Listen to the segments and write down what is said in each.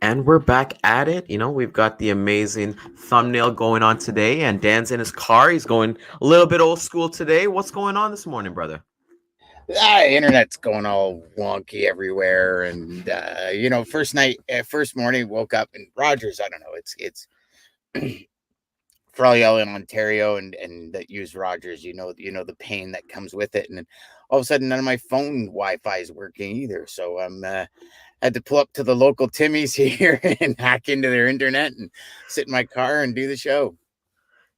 And we're back at it. We've got the amazing thumbnail going on today, and Dan's in his car. He's going a little bit old school today. What's going on this morning, brother? Internet's going all wonky everywhere, and first morning, woke up and Rogers. I don't know. It's for all y'all in Ontario and that use Rogers. You know the pain that comes with it, and then all of a sudden, none of my phone Wi-Fi is working either. So I'm had to pull up to the local Timmy's here and hack into their internet and sit in my car and do the show.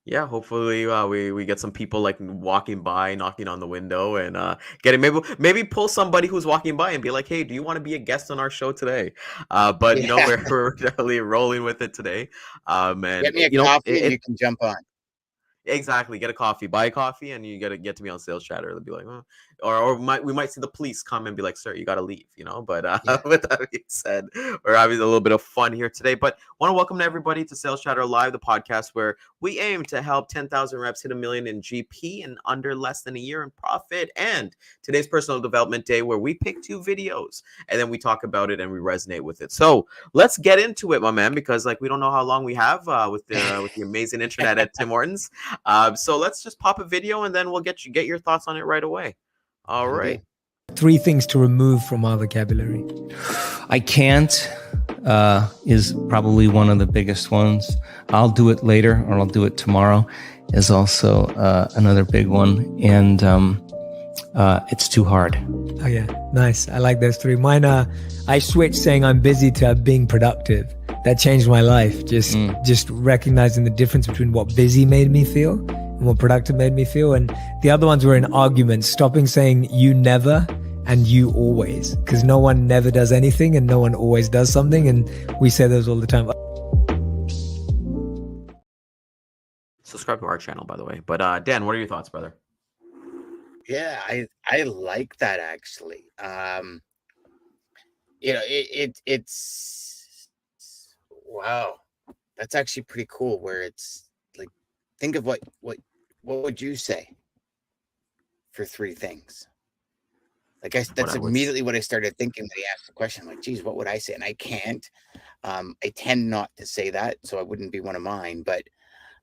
Yeah, hopefully we get some people like walking by, knocking on the window, and getting maybe pull somebody who's walking by and be like, "Hey, do you want to be a guest on our show today?" But Yeah, we're definitely rolling with it today. And get me a you know, coffee and you can jump on. Exactly. Get a coffee, buy a coffee, and you gotta get to me on sales chatter. They'll be like, oh. or we might see the police come and be like, "Sir, you gotta leave." But Yeah. with that being said, we're having a little bit of fun here today. But want to welcome everybody to Sales Chatter Live, the podcast where we aim to help 10,000 reps hit a million in GP in under less than a year in profit. And today's personal development day, where we pick 2 videos and then we talk about it and we resonate with it. So let's get into it, my man, because like we don't know how long we have with the amazing internet at Tim Hortons. So let's just pop a video and then we'll get your thoughts on it right away. All That'll right. do. 3 things to remove from our vocabulary. I can't is probably one of the biggest ones. I'll do it later or I'll do it tomorrow is also another big one. And it's too hard. Oh yeah, nice. I like those 3. Mine are, I switched saying I'm busy to being productive. That changed my life. Just recognizing the difference between what busy made me feel and what productive made me feel. And the other ones were in arguments, stopping saying you never and you always, because no one never does anything and no one always does something. And we say those all the time. Subscribe to our channel, by the way. But Dan, what are your thoughts, brother? Yeah, I like that actually. It's wow. That's actually pretty cool. Where it's like, think of what would you say for 3 things? Like that's immediately what I started thinking when he asked the question. I'm like, geez, what would I say? And I can't. I tend not to say that, so I wouldn't be one of mine. But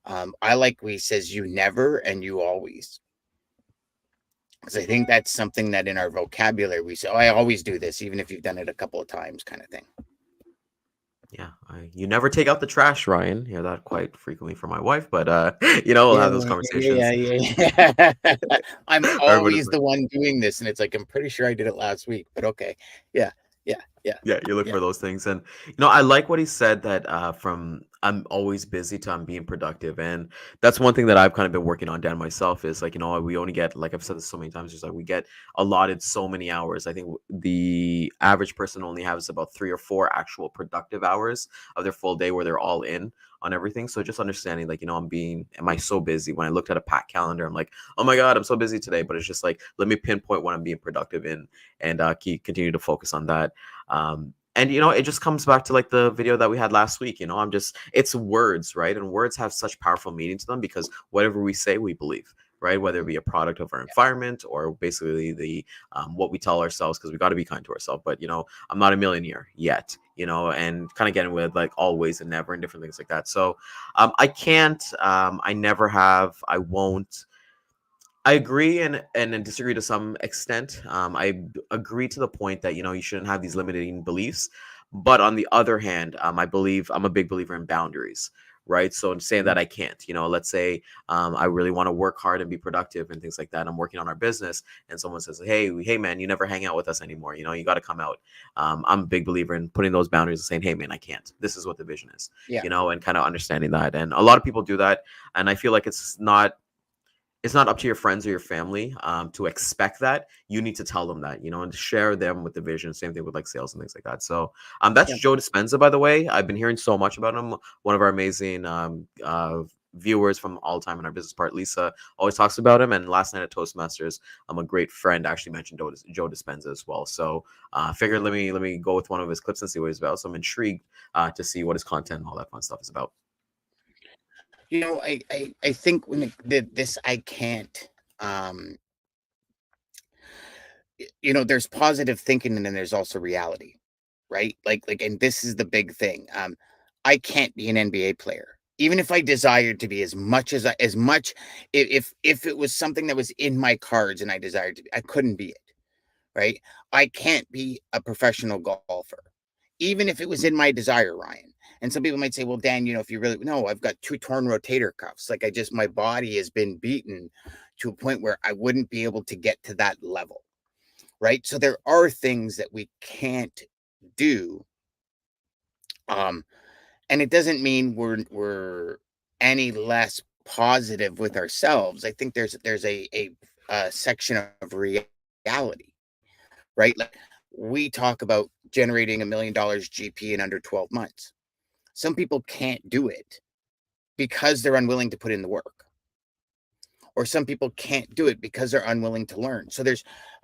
I like when he says you never and you always. Because I think that's something that in our vocabulary we say, oh, I always do this, even if you've done it a couple of times, kind of thing. Yeah, you never take out the trash, Ryan. Hear that quite frequently from my wife, but we'll have those conversations. Yeah. I'm Everybody's always the one doing this, and it's like I'm pretty sure I did it last week, but okay. Yeah. Yeah, you look for those things. And I like what he said that from I'm always busy to I'm being productive. And that's one thing that I've kind of been working on, Dan, myself, is like, we only get, like I've said this so many times, just like we get allotted so many hours. I think the average person only has about 3 or 4 actual productive hours of their full day where they're all in on everything. So just understanding, like, am I so busy? When I looked at a packed calendar, I'm like, oh my God, I'm so busy today. But it's just like, let me pinpoint what I'm being productive in and continue to focus on that. And it just comes back to like the video that we had last week. It's words, right? And words have such powerful meaning to them because whatever we say, we believe, right? Whether it be a product of our environment or basically the what we tell ourselves, because we got to be kind to ourselves. But I'm not a millionaire yet, and kind of getting with like always and never and different things like that. So I can't, I never have, I won't. I agree and disagree to some extent. I agree to the point that you shouldn't have these limiting beliefs, but on the other hand, I believe I'm a big believer in boundaries, right? So in saying that I can't, let's say I really want to work hard and be productive and things like that. I'm working on our business, and someone says, hey man, you never hang out with us anymore. You got to come out. I'm a big believer in putting those boundaries and saying, hey man, I can't. This is what the vision is, and kind of understanding that. And a lot of people do that, and I feel like it's not up to your friends or your family to expect that. You need to tell them that, and share them with the vision. Same thing with like sales and things like that. So that's Joe Dispenza, by the way. I've been hearing so much about him. One of our amazing viewers from all time in our business part, Lisa, always talks about him. And last night at Toastmasters, a great friend actually mentioned Joe Dispenza as well. So figured let me go with one of his clips and see what he's about. So I'm intrigued to see what his content and all that fun stuff is about. I think when it did this, I can't. There's positive thinking and then there's also reality. right? And this is the big thing. I can't be an NBA player, even if I desired to be as much. If it was something that was in my cards and I desired to be, I couldn't be it, right? I can't be a professional golfer, even if it was in my desire, Ryan. And some people might say, well, Dan, if you really, no, I've got 2 torn rotator cuffs. My body has been beaten to a point where I wouldn't be able to get to that level, right? So there are things that we can't do. And it doesn't mean we're any less positive with ourselves. I think there's a section of reality, right? Like, we talk about generating $1 million GP in under 12 months. Some people can't do it because they're unwilling to put in the work, or some people can't do it because they're unwilling to learn. So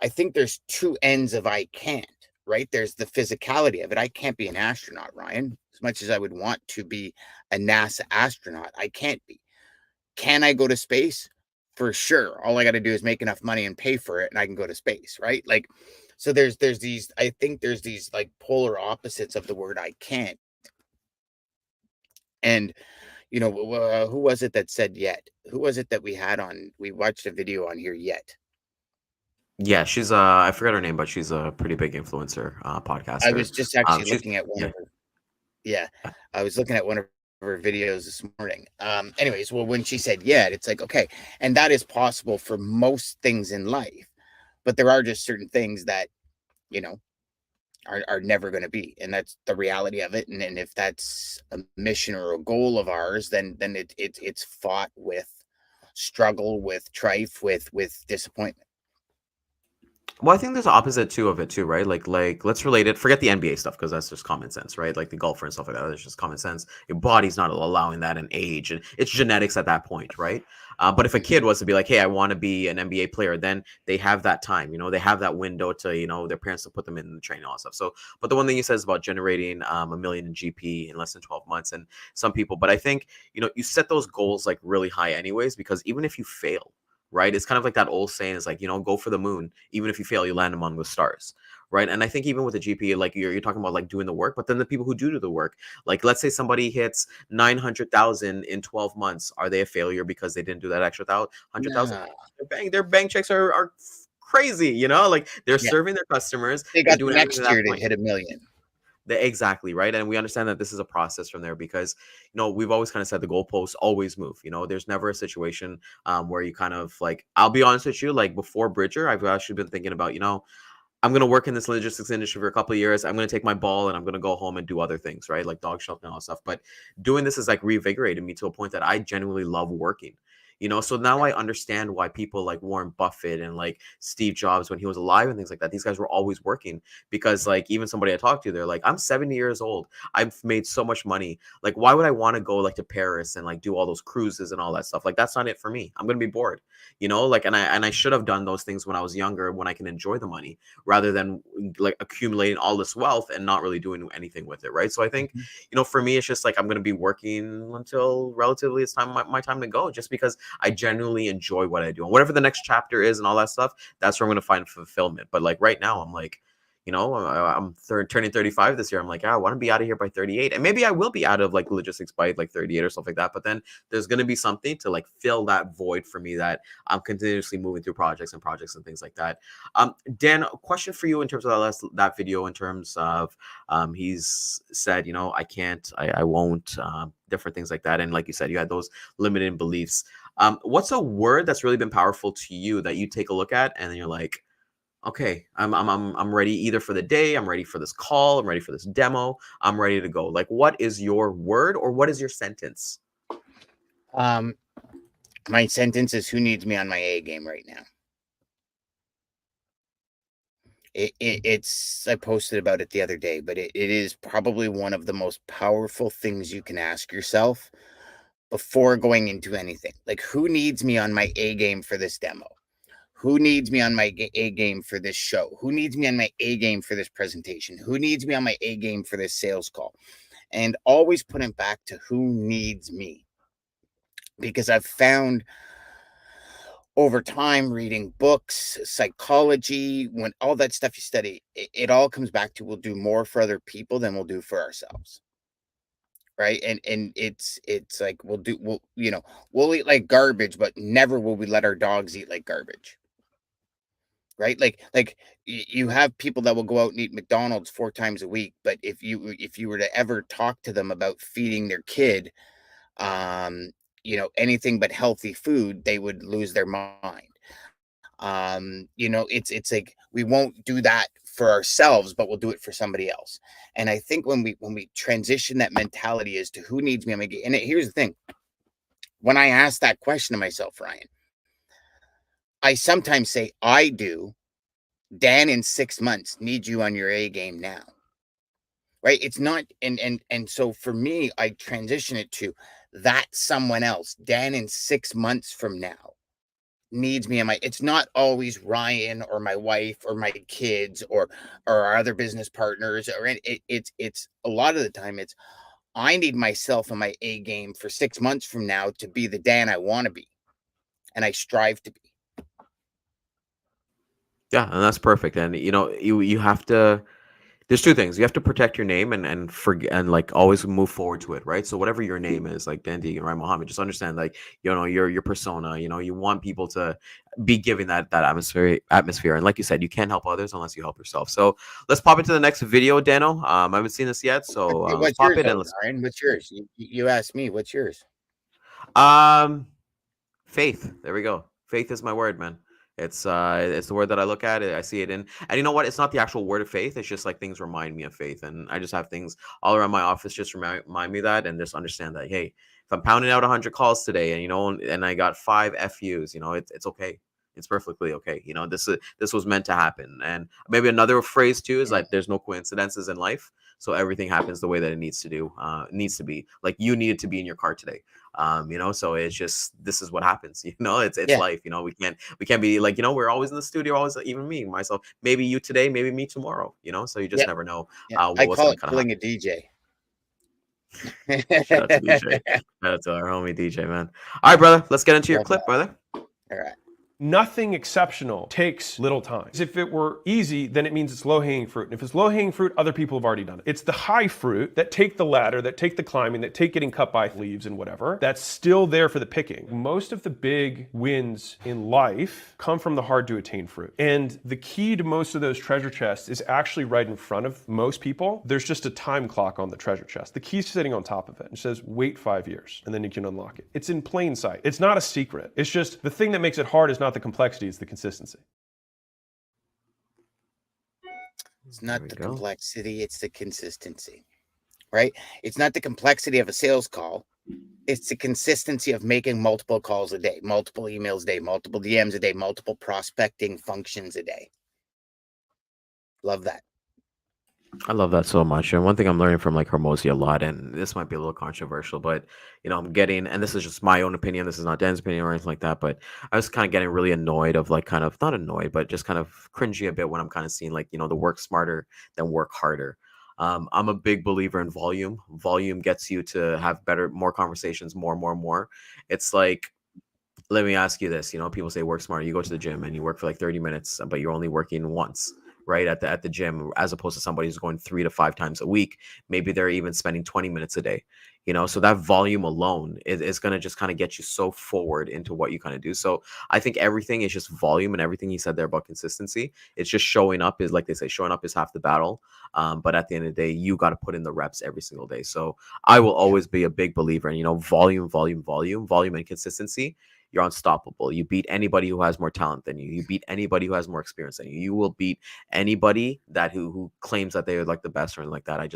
I think there's 2 ends of I can't, right? There's the physicality of it. I can't be an astronaut, Ryan, as much as I would want to be a NASA astronaut. I can't be. Can I go to space? For sure. All I got to do is make enough money and pay for it, and I can go to space, right? So there's these, I think there's these like polar opposites of the word I can't. And who was it that said yet? Who was it that we had on? We watched a video on here yet. Yeah, she's I forgot her name, but she's a pretty big influencer, podcaster. I was just actually looking at one yeah. of her. Yeah, I was looking at one of her videos this morning. Anyways, well, when she said yet, it's like, okay, and that is possible for most things in life, but there are just certain things that are never going to be, and that's the reality of it. And if that's a mission or a goal of ours, then it's fought with struggle, with strife, with disappointment. Well, I think there's the opposite too of it too, right? Like let's relate it. Forget the NBA stuff because that's just common sense, right? Like the golfer and stuff like that. That's just common sense. Your body's not allowing that in age, and it's genetics at that point, right? But if a kid was to be like, "Hey, I want to be an NBA player," then they have that time. They have that window to their parents to put them in the training, all that stuff. So, but the one thing you said is about generating $1 million in GP in less than 12 months, and some people. But I think you set those goals like really high, anyways, because even if you fail, right? It's kind of like that old saying is like, go for the moon. Even if you fail, you land among the stars, right? And I think even with the GP, like you're talking about like doing the work, but then the people who do the work, like let's say somebody hits 900,000 in 12 months, are they a failure because they didn't do that extra 100,000? Nah. Their bank checks are crazy, like they're Yeah. serving their customers. They They're got the doing next everything year to that to point. hit $1 million. Exactly, right. And we understand that this is a process from there because we've always kind of said the goalposts always move. There's never a situation where you kind of like, I'll be honest with you, like before Bridger, I've actually been thinking about I'm going to work in this logistics industry for a couple of years. I'm going to take my ball and I'm going to go home and do other things, right? Like dog shelter and all that stuff. But doing this is like reinvigorated me to a point that I genuinely love working. So now I understand why people like Warren Buffett and like Steve Jobs, when he was alive and things like that, these guys were always working because like even somebody I talked to, they're like, I'm 70 years old. I've made so much money. Like, why would I want to go like to Paris and like do all those cruises and all that stuff? Like, that's not it for me. I'm going to be bored, like, and I should have done those things when I was younger, when I can enjoy the money rather than like accumulating all this wealth and not really doing anything with it. Right. So I think, for me, it's just like, I'm going to be working until relatively it's my time to go, just because I genuinely enjoy what I do. And whatever the next chapter is and all that stuff, that's where I'm going to find fulfillment. But like right now, I'm like, I'm turning 35 this year. I'm like, I want to be out of here by 38. And maybe I will be out of like logistics by like 38 or stuff like that. But then there's going to be something to like fill that void for me that I'm continuously moving through projects and things like that. Dan, a question for you in terms of that video, in terms of he's said, I can't, I won't, different things like that. And like you said, you had those limiting beliefs. What's a word that's really been powerful to you that you take a look at and then you're like, okay, I'm ready either for the day, I'm ready for this call, I'm ready for this demo, I'm ready to go. Like, what is your word or what is your sentence? My sentence is, who needs me on my A game right now? It's, I posted about it the other day, but it is probably one of the most powerful things you can ask yourself before going into anything. Like, who needs me on my A game for this demo? Who needs me on my A game for this show? Who needs me on my A game for this presentation? Who needs me on my A game for this sales call? And always put it back to who needs me. Because I've found over time, reading books, psychology, when all that stuff you study, it all comes back to we'll do more for other people than we'll do for ourselves. Right. And it's like we'll eat like garbage, but never will we let our dogs eat like garbage. Right. You have people that will go out and eat McDonald's 4 times a week, but if you were to ever talk to them about feeding their kid anything but healthy food, they would lose their mind. It's like we won't do that for ourselves, but we'll do it for somebody else. And I think when we transition that mentality as to who needs me, here's the thing. When I ask that question to myself, Ryan, I sometimes say, I do. Dan in 6 months needs you on your A game now. Right. It's not. And so for me, I transition it to that someone else. Dan in 6 months from now needs me. It's not always Ryan or my wife or my kids or our other business partners, or it's a lot of the time it's I need myself in my A game for 6 months from now to be the Dan I want to be, and I strive to be. Yeah, and that's perfect. And you have to. There's two things. You have to protect your name and forget and like always move forward to it, right? So whatever your name is, like Dan Deigan and Ryan Mohamed, just understand like your persona. You want people to be giving that atmosphere. And like you said, you can't help others unless you help yourself. So let's pop into the next video, Dano. I haven't seen this yet, so let's What's pop yours, it and let's. Ryan? What's yours? You asked me. What's yours? Faith. There we go. Faith is my word, man. It's the word that I look at. I see it in, and you know what? It's not the actual word of faith. It's just like things remind me of faith, and I just have things all around my office just remind me of that, and just understand that hey, if I'm pounding out 100 calls today, and I got 5 FUs, it's okay. It's perfectly okay. This was meant to happen. And maybe another phrase too is like there's no coincidences in life. So everything happens the way that it needs to do. Needs to be like you needed to be in your car today. So it's just this is what happens. It's Yeah. life. We can't be like we're always in the studio, always even me myself. Maybe you today, maybe me tomorrow. So you just Yep. never know. Yeah. What's I going call to it kind of pulling happen. a DJ. Shout out to DJ. Shout out to our homie DJ, man. All right, brother. Let's get into your Love clip, that. brother. All right. Nothing exceptional takes little time. If it were easy, then it means it's low-hanging fruit. And if it's low-hanging fruit, other people have already done it. It's the high fruit that take the ladder, that take the climbing, that take getting cut by leaves and whatever, that's still there for the picking. Most of the big wins in life come from the hard-to-attain fruit. And the key to most of those treasure chests is actually right in front of most people. There's just a time clock on the treasure chest. The key's sitting on top of it. It says, wait 5 years, and then you can unlock it. It's in plain sight. It's not a secret. It's just the thing that makes it hard is not the complexity, it's the consistency. It's not the complexity, it's the consistency, right? It's not the complexity of a sales call. It's the consistency of making multiple calls a day, multiple emails a day, multiple DMs a day, multiple prospecting functions a day. Love that. I love that so much. And one thing I'm learning from like Hormozy a lot, and this might be a little controversial, but I'm getting, and this is just my own opinion. This is not Dan's opinion or anything like that, but I was kind of getting really annoyed of like kind of not annoyed, but just kind of cringy a bit when I'm kind of seeing like, the work smarter than work harder. I'm a big believer in volume. Volume gets you to have more conversations, more. It's like, let me ask you this, people say work smarter. You go to the gym and you work for like 30 minutes, but you're only working once, right? At the gym, as opposed to somebody who's going 3 to 5 times a week. Maybe they're even spending 20 minutes a day, so that volume alone is going to just kind of get you so forward into what you kind of do. So I think everything is just volume, and everything he said there about consistency, it's just showing up is like they say, showing up is half the battle. But at the end of the day, you got to put in the reps every single day. So I will always be a big believer in, volume and consistency. You're unstoppable. You beat anybody who has more talent than you. You beat anybody who has more experience than you. You will beat anybody that who claims that they're like the best or anything like that. I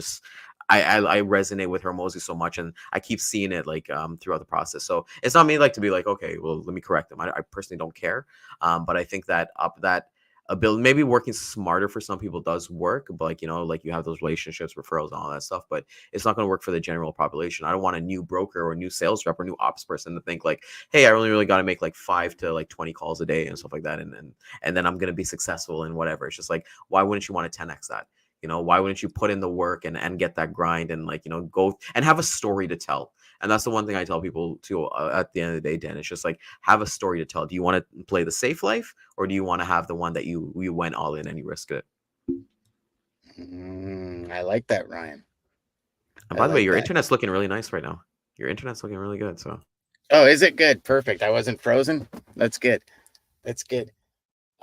resonate with Hormozy so much, and I keep seeing it like throughout the process. So it's not me like to be like, okay, well, let me correct them. I personally don't care. But I think that that ability, maybe working smarter for some people does work, but like like you have those relationships, referrals, and all that stuff, but it's not going to work for the general population. I don't want a new broker or a new sales rep or new ops person to think like, hey, I only really got to make like 5 to like 20 calls a day and stuff like that, and then I'm going to be successful in whatever. It's just like, why wouldn't you want to 10x that? Why wouldn't you put in the work and get that grind and like, go and have a story to tell? And that's the one thing I tell people too, at the end of the day, Dan. It's just like, have a story to tell. Do you want to play the safe life, or do you want to have the one that you went all in and you risked it? I like that, Ryan. And by the way, your internet's looking really nice right now. Your internet's looking really good. So. Oh, is it good? Perfect. I wasn't frozen. That's good. That's good.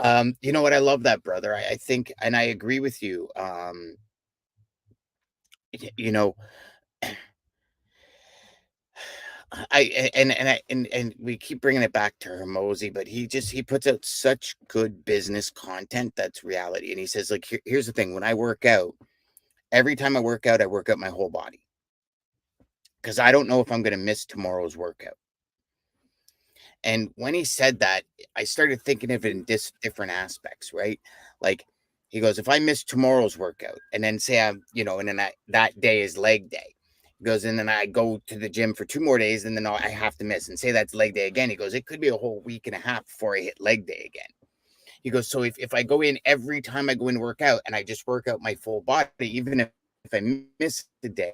You know what? I love that, brother. I think, and I agree with you. You know, and we keep bringing it back to Hermosi, but he puts out such good business content that's reality. And he says, like, here's the thing: when I work out, every time I work out my whole body, because I don't know if I'm going to miss tomorrow's workout. And when he said that, I started thinking of it in different aspects, right? Like, he goes, if I miss tomorrow's workout, and then say I'm, and then that day is leg day. He goes, and then I go to the gym for 2 more days, and then I have to miss, and say that's leg day again. He goes, it could be a whole week and a half before I hit leg day again. He goes, so if I go in every time I go in work out, and I just work out my full body, even if I miss the day,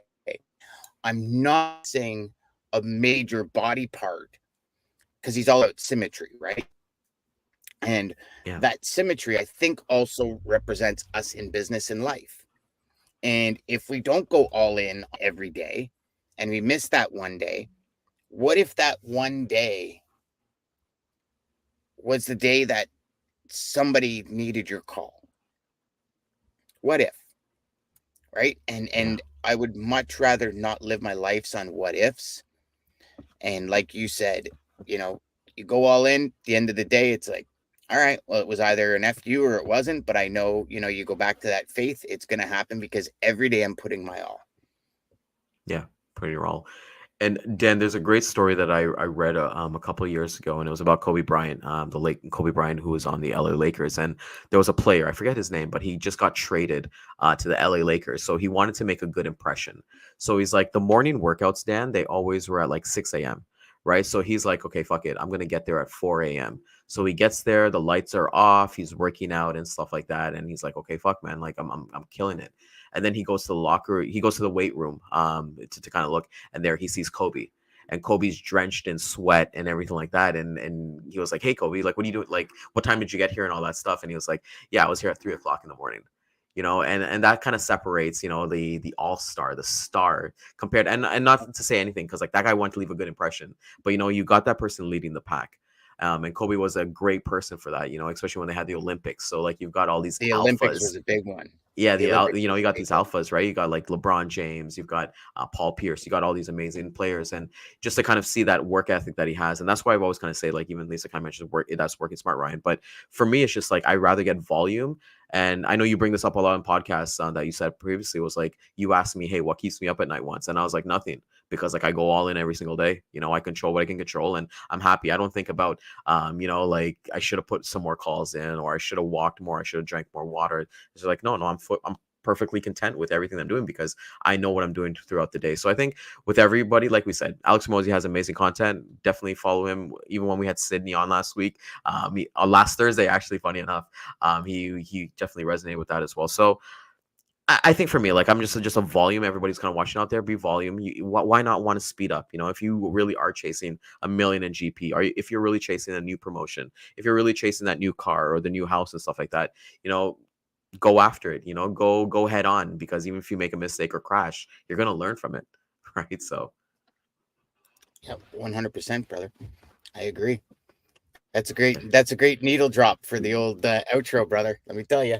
I'm not saying a major body part, because he's all about symmetry, right? And that symmetry, I think, also represents us in business and life. And if we don't go all in every day and we miss that one day, what if that one day was the day that somebody needed your call? What if? Right? And I would much rather not live my lives on what ifs. And like you said, you go all in. At the end of the day, it's like, all right, well, it was either an FU or it wasn't, but I know, you go back to that faith, it's going to happen, because every day I'm putting my all. Yeah, putting your all. And Dan, there's a great story that I read a couple of years ago, and it was about Kobe Bryant, the late Kobe Bryant, who was on the LA Lakers. And there was a player, I forget his name, but he just got traded to the LA Lakers. So he wanted to make a good impression. So he's like, the morning workouts, Dan, they always were at like 6 a.m. Right. So he's like, okay, fuck it, I'm going to get there at 4 a.m. So he gets there, the lights are off, he's working out and stuff like that. And he's like, okay, fuck, man, like I'm killing it. And then he goes to the locker, he goes to the weight room to kind of look, and there he sees Kobe. And Kobe's drenched in sweat and everything like that. And he was like, hey, Kobe, like, what are you doing? Like, what time did you get here and all that stuff? And he was like, yeah, I was here at 3 o'clock in the morning. And that kind of separates, the all-star, the star compared, and not to say anything, because like that guy wanted to leave a good impression, but you got that person leading the pack. And Kobe was a great person for that, especially when they had the Olympics. So like you've got all these the alphas. Olympics was a big one. Yeah, you got these alphas, right? You got like LeBron James, you've got Paul Pierce, you got all these amazing players, and just to kind of see that work ethic that he has, and that's why I've always kind of say, like, even Lisa kind of mentioned that's working smart, Ryan. But for me, it's just like I'd rather get volume. And I know you bring this up a lot in podcasts that you said previously, was like, you asked me, hey, what keeps me up at night once? And I was like, nothing, because like I go all in every single day. I control what I can control, and I'm happy. I don't think about, like I should have put some more calls in, or I should have walked more, I should have drank more water. It's like, no, I'm perfectly content with everything I'm doing, because I know what I'm doing throughout the day. So I think with everybody, like we said, Alex Hormozi has amazing content. Definitely follow him. Even when we had Sydney on last week, last Thursday, actually, funny enough, he definitely resonated with that as well. So I think for me, like, I'm just a volume. Everybody's kind of watching out there. Be volume. Why not want to speed up? If you really are chasing $1 million in GP, or if you're really chasing a new promotion, if you're really chasing that new car or the new house and stuff like that, go after it. Go head on, because even if you make a mistake or crash, you're gonna learn from it, right? So, yeah, 100%, brother. I agree. That's a great needle drop for the old outro, brother. Let me tell you.